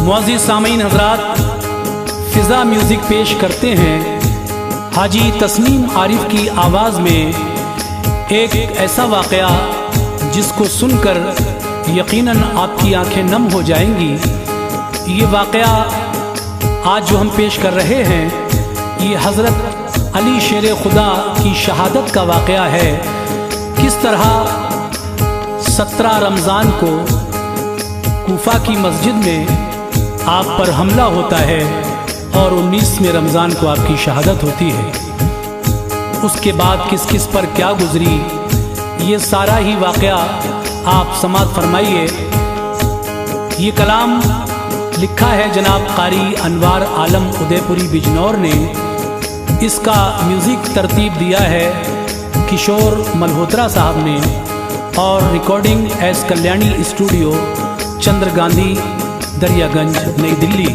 मुअज़्ज़िज़ सामीन हज़रात, फ़िज़ा म्यूज़िक पेश करते हैं हाजी तस्नीम आरिफ की आवाज़ में एक ऐसा वाक़या जिसको सुनकर यकीनन आपकी आंखें नम हो जाएंगी। ये वाक़या आज जो हम पेश कर रहे हैं ये हज़रत अली शेर खुदा की शहादत का वाक़या है। किस तरह 17 रमज़ान को कूफा की मस्जिद में आप पर हमला होता है और 19वें रमज़ान को आपकी शहादत होती है। उसके बाद किस किस पर क्या गुजरी, ये सारा ही वाक़या आप समाअत फरमाइए। ये कलाम लिखा है जनाब कारी अनवार आलम उदयपुरी बिजनौर ने। इसका म्यूज़िक तरतीब दिया है किशोर मल्होत्रा साहब ने और रिकॉर्डिंग एस कल्याणी स्टूडियो चंद्र गांधी दरियागंज नई दिल्ली।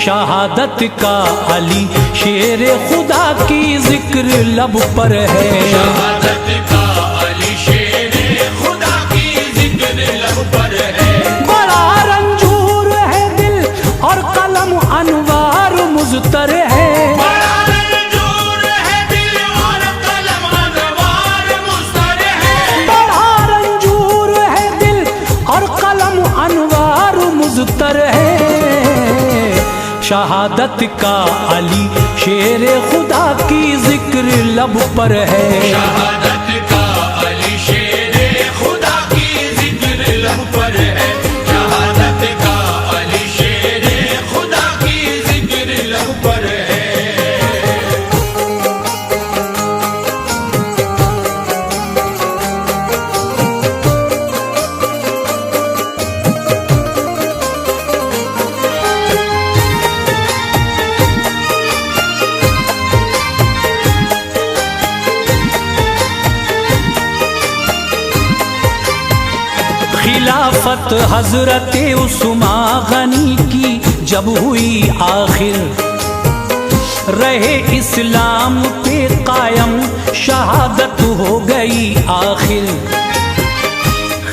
शहादत का अली शेर खुदा की जिक्र लब पर है। शहादत का अली शेर खुदा की जिक्र लब पर है। बड़ा रंजूर है दिल और कलम अनवार मुज़तर है। बड़ा रंजूर है दिल और कलम अनवार मुज़तर है। बड़ा रंजूर है दिल और कलम अनवार मुज़तर है। शहादत का अली शेर खुदा की जिक्र लब पर है। शहादत का अली शेर खुदा की जिक्र लब पर है। शहादत का अली शेर खुदा की जिक्र लब पर है। खिलाफत हजरत उस्मा गनी की जब हुई आखिर, रहे इस्लाम पे कायम शहादत हो गई आखिर।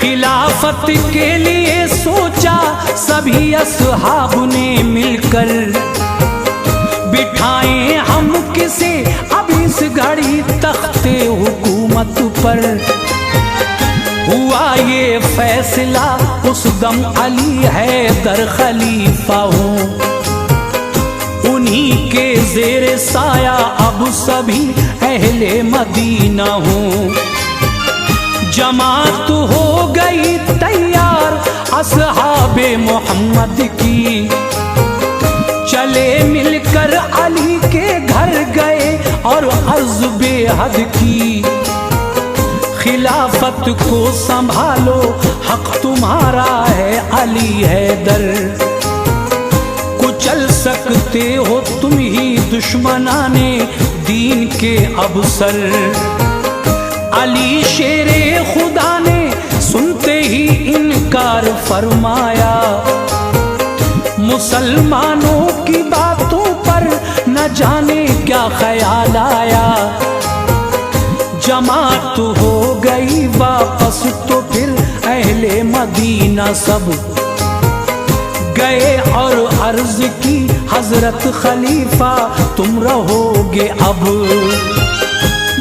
खिलाफत के लिए सोचा सभी असहाब ने मिलकर, बिठाएं हम किसे अब इस घड़ी तख्ते हुकूमत पर। हुआ ये फैसला उस दम अली हैदर खलीफा हो, उन्हीं के ज़ेर साया अब सभी अहले मदीना हो। जमात हो गई तैयार असहाबे मोहम्मद की, चले मिलकर अली के घर गए और अर्ज़ बेहद की। खिलाफत को संभालो हक तुम्हारा है अली हैदर, कुचल सकते हो तुम ही दुश्मनाने दीन के अवसर। अली शेरे खुदा ने सुनते ही इनकार फरमाया, मुसलमानों की बातों पर न जाने क्या ख्याल आया। जमात हो गई वापस तो फिर अहले मदीना सब गए और अर्ज की हजरत खलीफा तुम रहोगे अब।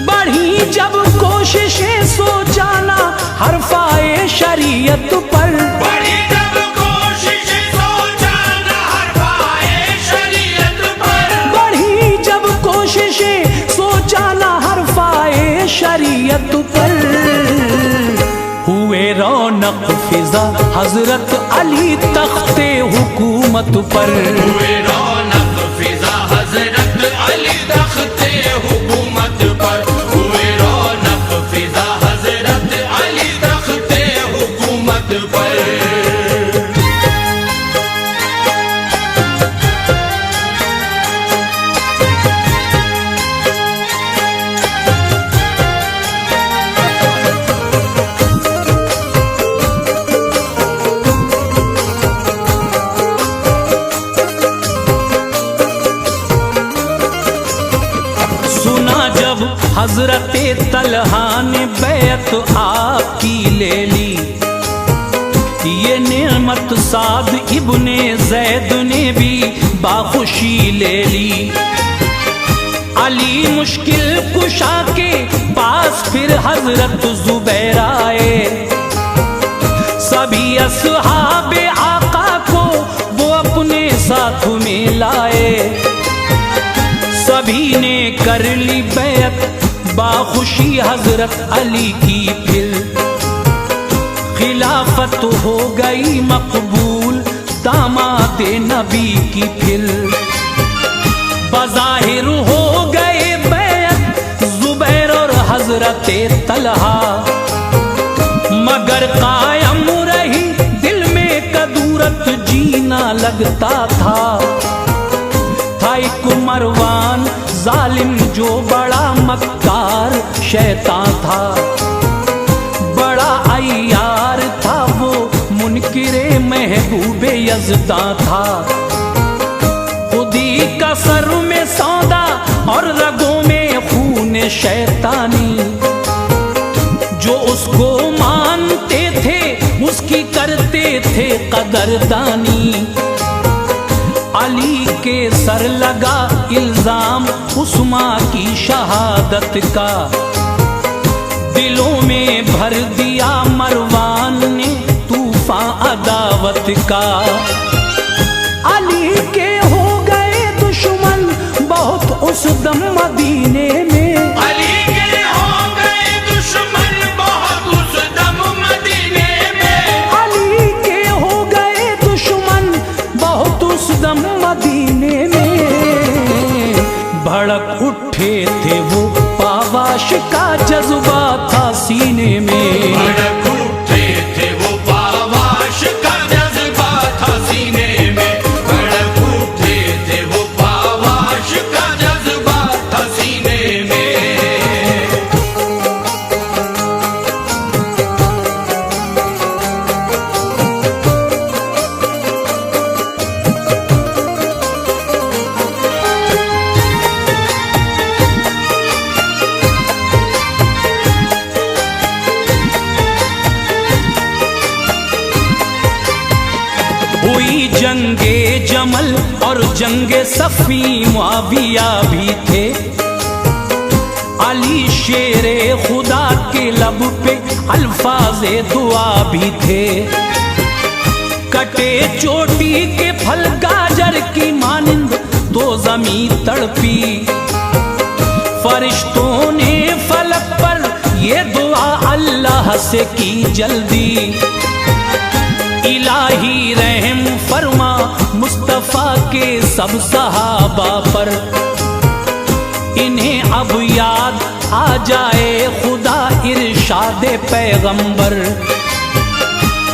बढ़ी जब कोशिशें सोचाना हरफाए शरीयत पर, बढ़ी जब कोशिशें सोचाना हरफाए शरीयत पर। बढ़ी जब कोशिशें सोचाना हरफाए शरीयत पर। हुए रौनक फिजा हजरत अली तख्ते हुकूमत पर। हुए रौनक फिजा हजरत हजरत तलहा ने बैत आपकी ले ली। ये नेमत साद इब्ने जैद ने भी बाखुशी ले ली। अली मुश्किल कुशा के पास फिर हजरत जुबैर आए। सभी असहाबे आका को वो अपने साथ में लाए। सभी ने कर ली बैत बाखुशी हजरत अली की। फिर खिलाफत हो गई मकबूल दामाद नबी की। फिर बज़ाहिर हो गए बैत जुबैर और हजरत तलहा, मगर कायम रही दिल में कदूरत जीना लगता था। एक मरवान जालिम जो बड़ा मक्कार शैतान था, बड़ा अय्यार था वो मुनकिरे महबूबे यज़दा था। खुदी का सर में सौदा और रगों में खून शैतानी, जो उसको मानते थे उसकी करते थे कदरदानी। अली के सर लगा इल्जाम उस्मा की शहादत का, दिलों में भर दिया मरवान ने तूफान अदावत का। अली के हो गए दुश्मन बहुत उस दम मदीने में। अली के हो गए दुश्मन बहुत उस दम मदीने में। अली के हो गए दुश्मन बहुत उस दम मदीने में। भड़क उठे थे वो पावाश का जज्बा था सीने में। भड़क उठे थे वो पावाश का जज्बा था सीने में। भड़क उठे थे वो पावाश का जज्बा था सीने में। हुई जंगे जमल और जंगे सफी मुआविया भी थे। अली शेरे खुदा के लब पे अल्फाज़े दुआ भी थे। कटे चोटी के फल गाजर की मानिंद तो ज़मी तड़पी। फरिश्तों ने फलक पर ये दुआ अल्लाह से की जल्दी। इलाही रहम फरमा मुस्तफा के सब सहाबा पर, इन्हें अब याद आ जाए खुदा इरशाद पैगंबर।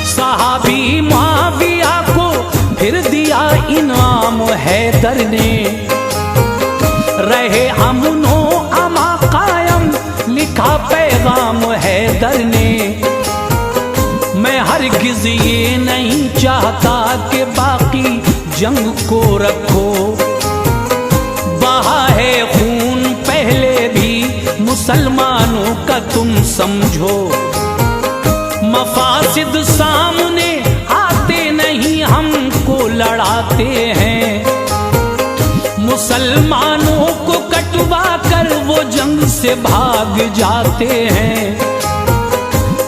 सहाबी मुआविया को फिर दिया इनाम हैदर ने, रहे अमनो अमा कायम लिखा पैगाम हैदर ने। मैं हरगिज़ ये नहीं चाहता कि बाकी जंग को रखो, बहा है खून पहले भी मुसलमानों का तुम समझो। मफासिद सामने आते नहीं हमको लड़ाते हैं, मुसलमानों को कटवा कर वो जंग से भाग जाते हैं।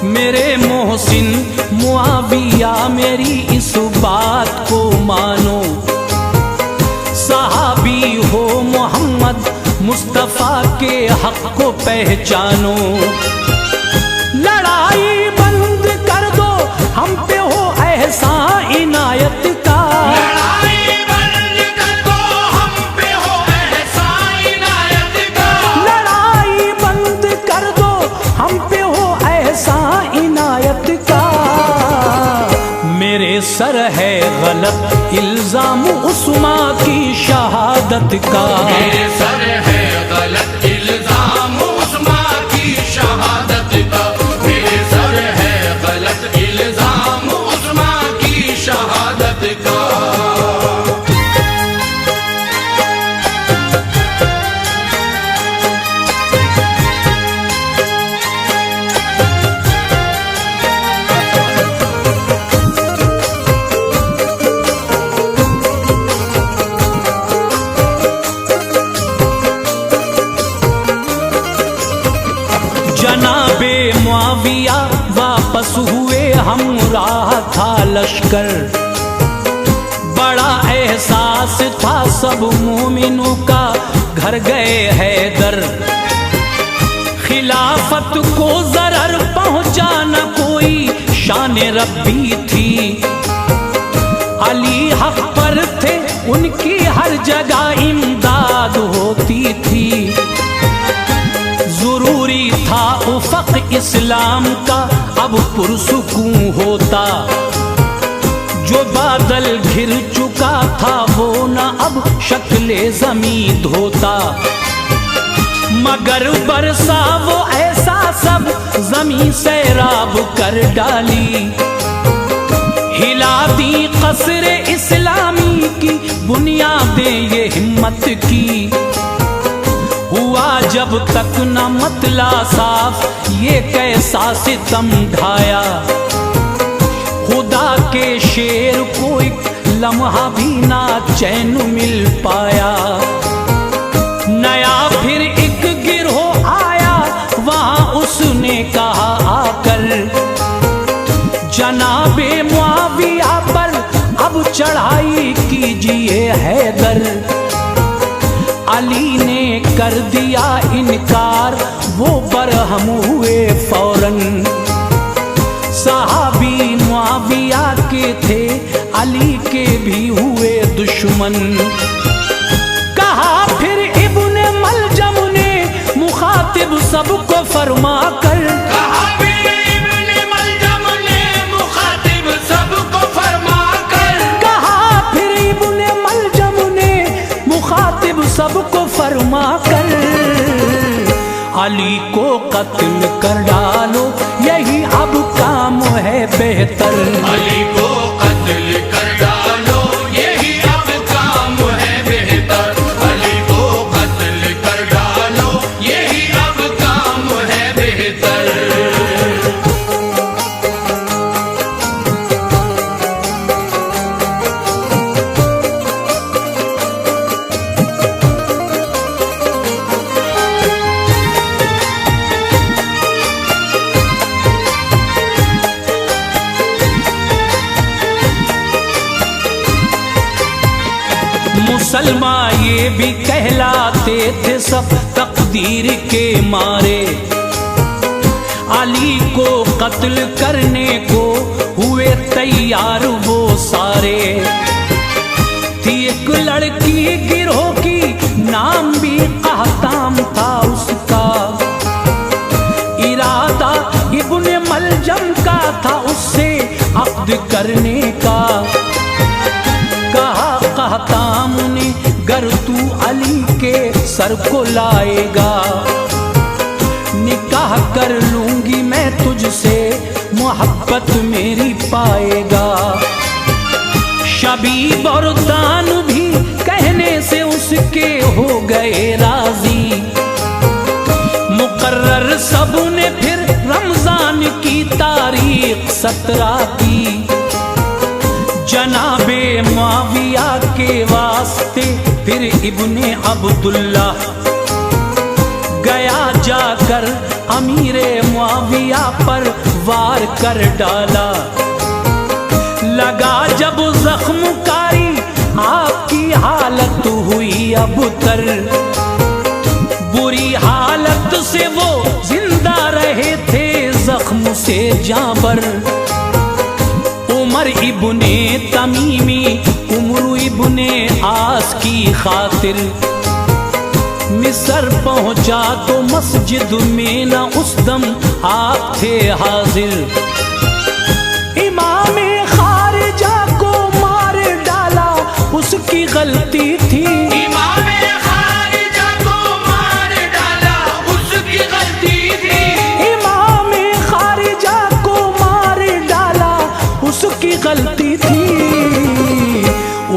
मेरे मोहसिन मुआविया मेरी इस बात को मानो, सहाबी हो मोहम्मद मुस्तफा के हक को पहचानो। लड़ाई बंद कर दो हम पे हो एहसान इनायत का। लड़ाई बंद कर दो हम पे हो एहसान इनायत का। लड़ाई बंद कर दो हम पे हो एहसान इनायत का। मेरे सर है गलत इल्जाम उस्मा की शहादत का। मेरे सर है गलत इल्जाम उस्मा की शहादत का। मेरे सर है गलत इल्जाम उस्मा की शहादत का। हमराह था लश्कर, बड़ा एहसास था सब मोमिनों का, घर गए हैदर। खिलाफत को जरर पहुंचा न कोई, शान रब्बी थी। अली हक पर थे, उनकी हर जगह इमदाद होती थी। जरूरी था उफ़क़ इस्लाम का अब पुरसुकून होता, जो बादल घिर चुका था वो न अब शक्ले ज़मीं धोता। मगर बरसा वो ऐसा सब ज़मीं सैराब कर डाली, हिला दी क़स्र इस्लामी की बुनियादें ये हिम्मत की। हुआ जब तक न मतला साफ, ये कैसा सितम ढाया। खुदा के शेर को एक लम्हा भी ना चैन मिल पाया। नया फिर एक गिरोह आया, वहां उसने कहा आकर, जनाबे मुआविया पर अब चढ़ाई कीजिए हैदर। अली ने कर दिया इनकार, वो बरहम हुए फौरन। सहाबी मुआविया के थे, अली के भी हुए दुश्मन। कहा फिर इब्ने मलजम ने मुखातिब सबको फरमा कर, कहा फिर इब्ने मलजम ने मुखातिब सबको फरमा कर, कहा फिर इब्ने मलजम ने मुखातिब सबको फरमा कर, अली को कत्ल कर डालो, यही अब काम है बेहतर। अली को कत्ल कर डालो, यही अब काम है बेहतर। अली को कत्ल कर डालो, यही अब काम है बेहतर। मुसलमान ये भी कहलाते थे सब तकदीर के मारे, अली को कत्ल करने को हुए तैयार वो सारे। थी एक लड़की गिरोह की, नाम भी कहताम था उसका। इरादा इब्ने मलजम का था उससे अक़्द करने का। कहा कहताम ने, गर तू अली के सर को लाएगा, निकाह कर लूंगी मैं तुझसे, मोहब्बत मेरी पाएगा। शबीब और दान भी कहने से उसके हो गए राजी। मुकर्रर सब ने फिर रमजान की तारीख 17 की। जनाबे मुआविया के वास्ते फिर इब्ने अब्दुल्ला गया, जाकर अमीरे मुआविया पर वार कर डाला। लगा जब जख्म कारी, आपकी हालत हुई अबतर। बुरी हालत से वो जिंदा रहे थे, जख्म से जाबर। उमर इब्ने तमीमी, उमर इब्ने आस की खातिर मिस्र पहुंचा तो मस्जिद में न उस दम आप थे हाजिर। इमाम खारिजा को मार डाला, उसकी गलती थी। इमाम खारिजा को मार डाला, उसकी गलती थी। इमाम खारिजा को मार डाला, उसकी गलती थी।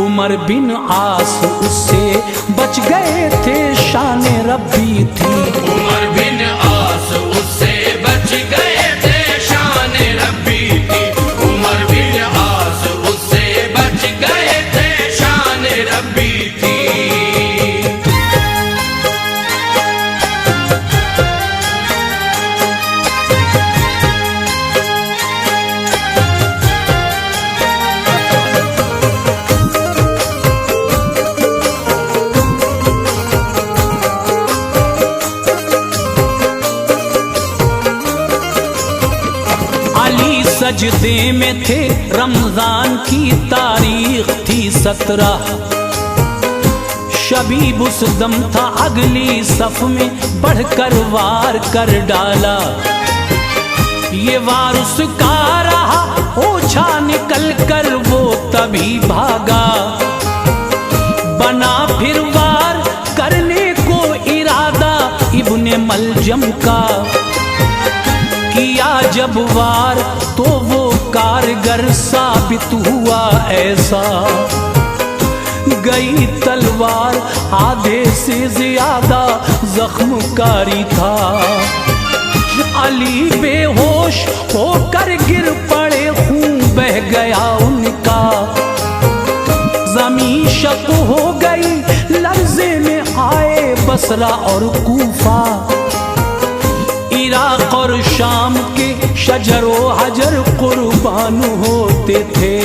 उमर बिन आस उससे बच गए थे, शान रब्बी थी। उमर बिन आस उससे बच गए थे, शान रब्बी थी। उमर बिन आस उससे बच गए थे, शान रब्बी थी। सजदे में थे, रमजान की तारीख थी 17। शबीब उस दम था अगली सफ में, बढ़कर वार कर डाला। ये वार उसका रहा, ओछा निकल कर वो तभी भागा। बना फिर वार करने को इरादा इब्ने मलजम का। किया जब वार तो वो कारगर साबित हुआ ऐसा। गई तलवार आधे से ज्यादा जख्मकारी था। अली बेहोश होकर गिर पड़े, खून बह गया उनका। ज़मीं शक हो गई, लर्ज़े में आए बसरा और कूफा। इराक और शाम के शजरो हजर कुर्बान होते थे।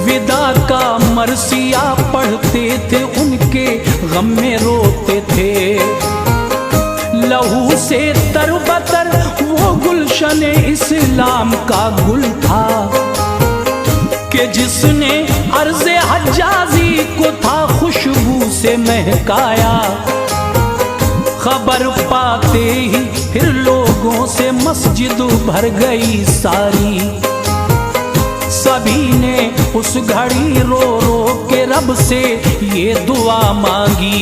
विदा का मरसिया पढ़ते थे, उनके गम में रोते थे। लहू से तरबतर वो गुलशन इस्लाम का गुल था, कि जिसने अर्ज़े हज्जाजी को था खुशबू से महकाया। खबर पाते ही फिर लोगों से मस्जिद भर गई सारी। सभी ने उस घड़ी रो रो के रब से ये दुआ मांगी।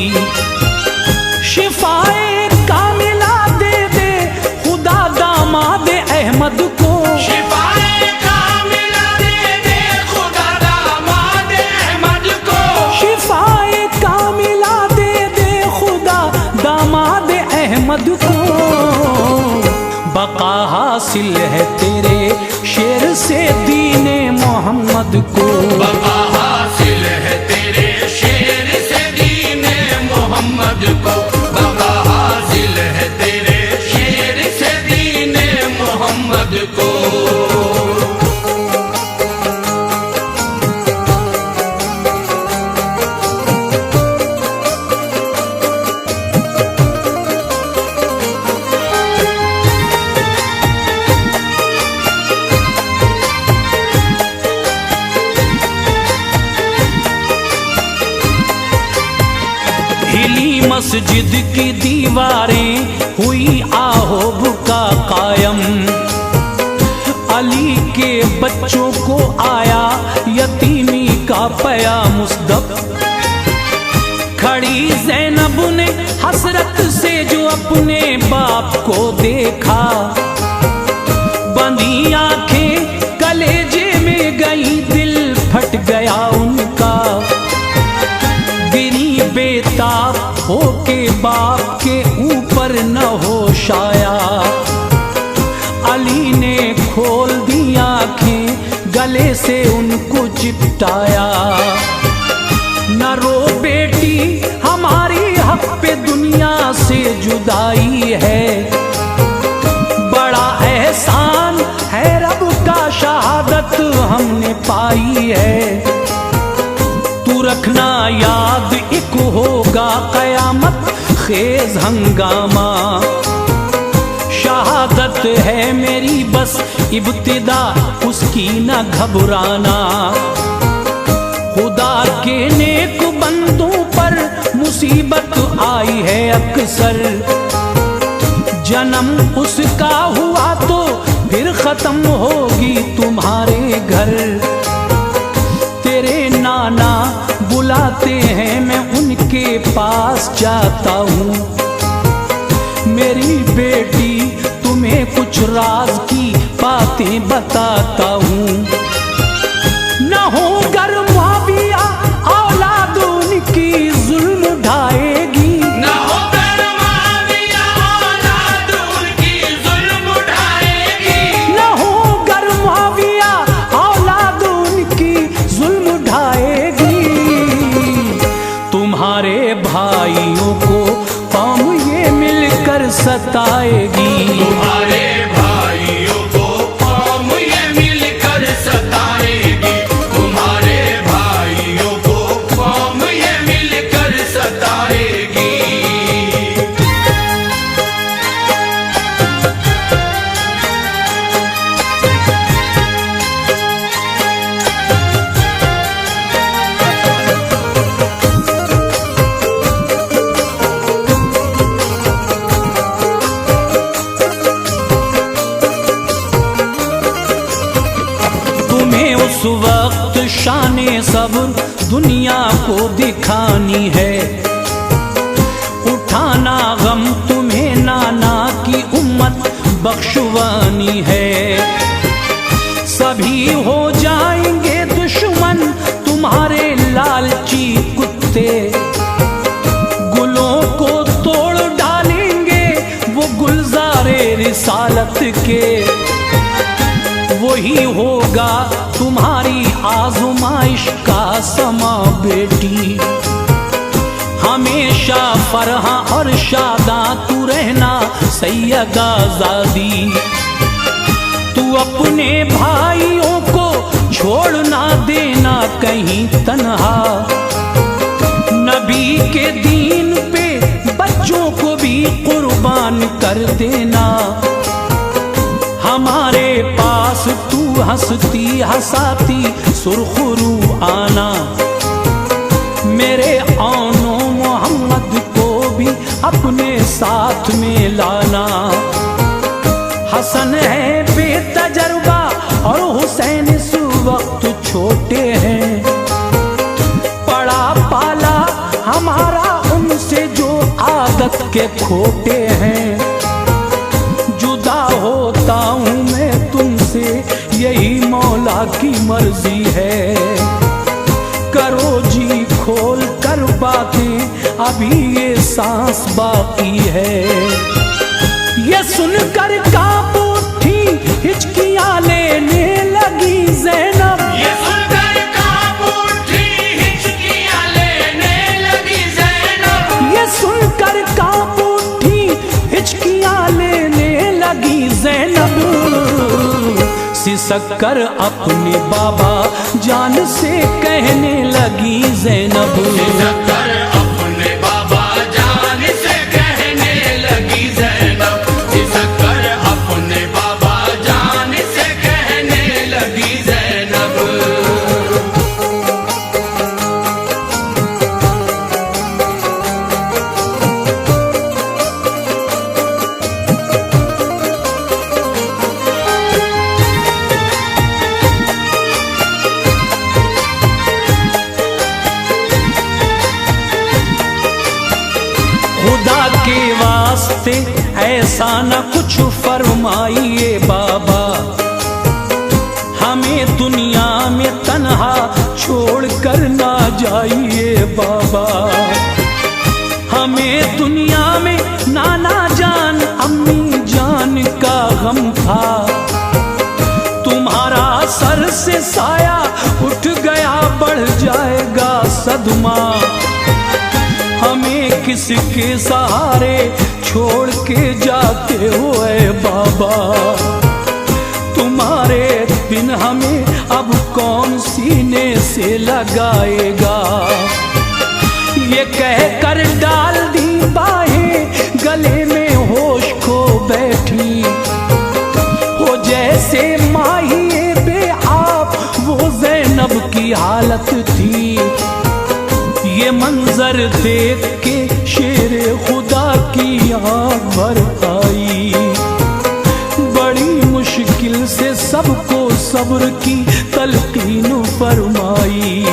शिफाए कामिला दे दे खुदा दामाद अहमद को। शिफाए कामिला दे दे खुदा दामाद अहमद को। शिफाए कामिला दे दे खुदा दामाद अहमद को। बका हासिल है तेरे शेर से दीने मोहम्मद को। बका हासिल है तेरे शेर से दीने मोहम्मद को। बका हासिल है तेरे शेर से दीने मोहम्मद को। हिली मस्जिद की दीवारें, हुई आहोब का कायम। अली के बच्चों को आया यतीमी का पया मुस्तब। खड़ी ज़ैनब ने हसरत से जो अपने बाप को देखा। बंधी आंखें कलेजे में गई, दिल फट गया उनका। गिरी बेताब होके बाप के ऊपर न होश आया। अली ने खोल दी आंखें, गले से उनको चिपटाया। न रो बेटी हमारी हक पे दुनिया से जुदाई है। बड़ा एहसान है रब का, शहादत हमने पाई है। तू रखना याद एक होगा कयामत खेज हंगामा। शहादत है मेरी बस इब्तिदा, उसकी न घबराना। खुदा के नेक बंदों पर मुसीबत आई है अक्सर। जन्म उसका हुआ तो फिर खत्म होगी तुम्हारे घर। तेरे नाना बुलाते हैं, मैं उनके पास जाता हूँ। मेरी बेटी तुम्हें कुछ राज की बातें बताता हूँ। न हो गर मुआविया औलाद उनकी जुल्म ढाएगी। न हो गर मुआविया औलाद उनकी जुल्म ढाएगी। न हो गर मुआविया औलाद उनकी जुल्म ढाएगी। तुम्हारे भाइयों को कौम ये मिलकर सताएगी। तुम्हारे भाइयों को कौम ये मिलकर सताएगी। तुम्हारे भाइयों को कौम ये मिलकर सताएगी। दिखानी है। उठाना गम तुम्हें नाना की उम्मत बख्शवानी है। सभी हो जाएंगे दुश्मन तुम्हारे लालची कुत्ते, गुलों को तोड़ डालेंगे वो गुलजारे रिसालत के। वही होगा तुम्हारी आज़माइश का समा बेटी। हमेशा फरहा और शादा तू रहना सैयदा ज़ादी। तू अपने भाइयों को छोड़ ना देना कहीं तन्हा। नबी के दीन पे बच्चों को भी कुर्बान कर देना। हमारे पास तू हंसती हंसाती सुरखरू आना। मेरे आनो मोहम्मद को भी अपने साथ में लाना। हसन है बेतजर्बा और हुसैन इस वक्त छोटे हैं। पड़ा पाला हमारा उनसे जो आदत के खोटे हैं। जुदा होता हूँ मैं तुमसे यही मौला की मर्जी है। करो जी खोल कर बातें अभी ये सांस बाकी है। ये सुनकर कांप उठी हिचकियां लेने लगी ज़ैनब। ये सुनकर कांप उठी हिचकियां लेने लगी ज़ैनब। ये सुनकर कांप उठी हिचकियां लेने लगी ज़ैनब। सिसक कर अपने बाबा जान से कहने लगी ज़ैनब। सिसक कर अपने बाबा जान से कहने लगी ज़ैनब। सिसक कर अपने बाबा जान से कहने लगी ज़ैनब। खुदा के वास्ते ऐसा न कुछ फरमाइए बाबा। हमें दुनिया में तन्हा छोड़ कर ना जाइए बाबा। हमें दुनिया में नाना जान अम्मी जान का गम था। तुम्हारा सर से साया उठ गया बढ़ जाएगा सदमा। हमें किसके सहारे छोड़ के जाते हो ऐ बाबा। तुम्हारे बिन हमें अब कौन सीने से लगाएगा। ये कह कर डाल दी बाहें गले में होश खो बैठी। हो जैसे माहिए बेआब वो ज़ैनब की हालत थी। ये मंजर देख के शेर खुदा की आँख भर आई। बड़ी मुश्किल से सबको सब्र की तलकीन फरमाई।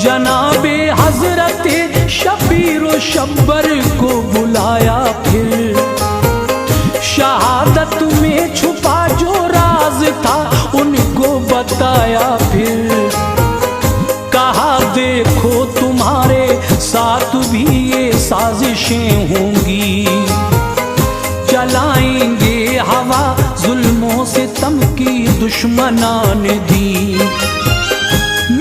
जनाबे हजरते शबीर व शब्बर को बुलाया। फिर शहादत में छुपा जो राज था उनको बताया। फिर कहा देखो तुम्हारे साथ भी ये साजिशें होंगी। चलाएंगे हवा जुल्मों से तम की दुश्मनान दी।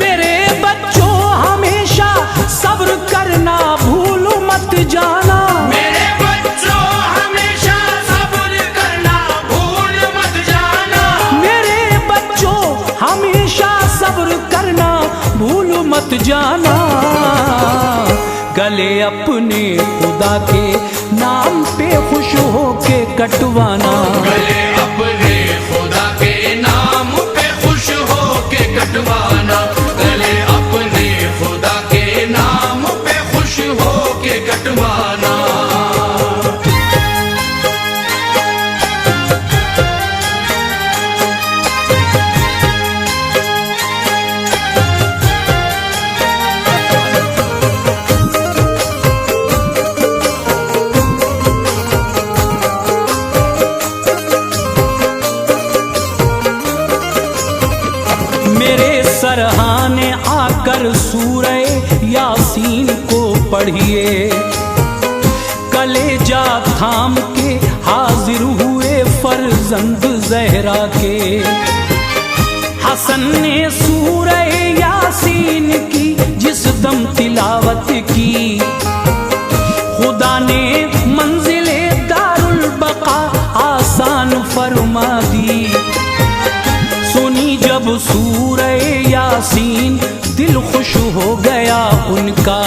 मेरे बच्चों हमेशा सब्र करना भूल मत जाना। मेरे बच्चों हमेशा सब्र करना भूल मत जाना। मेरे बच्चों हमेशा सब्र करना भूल मत जाना। गले अपने खुदा के नाम पे खुश होके कटवाना। गले अपने खुदा के नाम पे खुश होके कटवाना। गले अपने खुदा के नाम पे खुश होके कटवाना। सरहाने आकर सूरे यासीन को पढ़िए। कलेजा थाम के हाजिर हुए फर्जंद ज़हरा के। हसन ने सूरे यासीन की जिस दम तिलावत की, खुदा ने मंजिले दारुल बका आसान फरमा दी। सुनी जब सूरे यासीन दिल खुश हो गया उनका।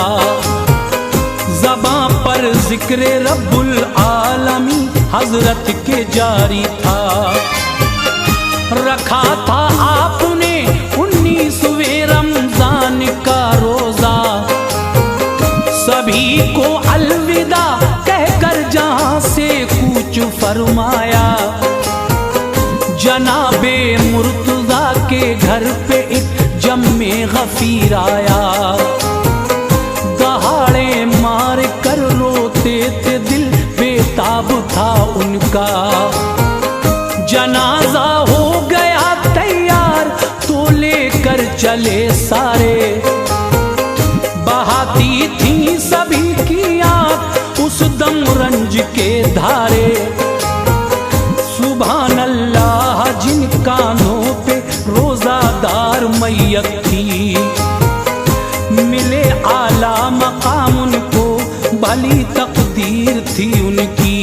ज़बां पर जिक्र रब्बुल आलमी हजरत के जारी था। रखा था आपने 19वें रमजान का रोजा। सभी को अलविदा कहकर जहां से कूच फरमाया। जनाबे मुर्तजा के घर पे एक जम्मे गफीर आया। दहाड़े मार कर रोते थे दिल बेताब था उनका। जनाजा हो गया तैयार तो लेकर चले सारे। बहाती थी सभी की आंख उस दम रंज के धारे। सुभान अल्लाह जिन कानों पे रोजादार मैयत थी। मिले आला मकाम उनको भली तकदीर थी उनकी।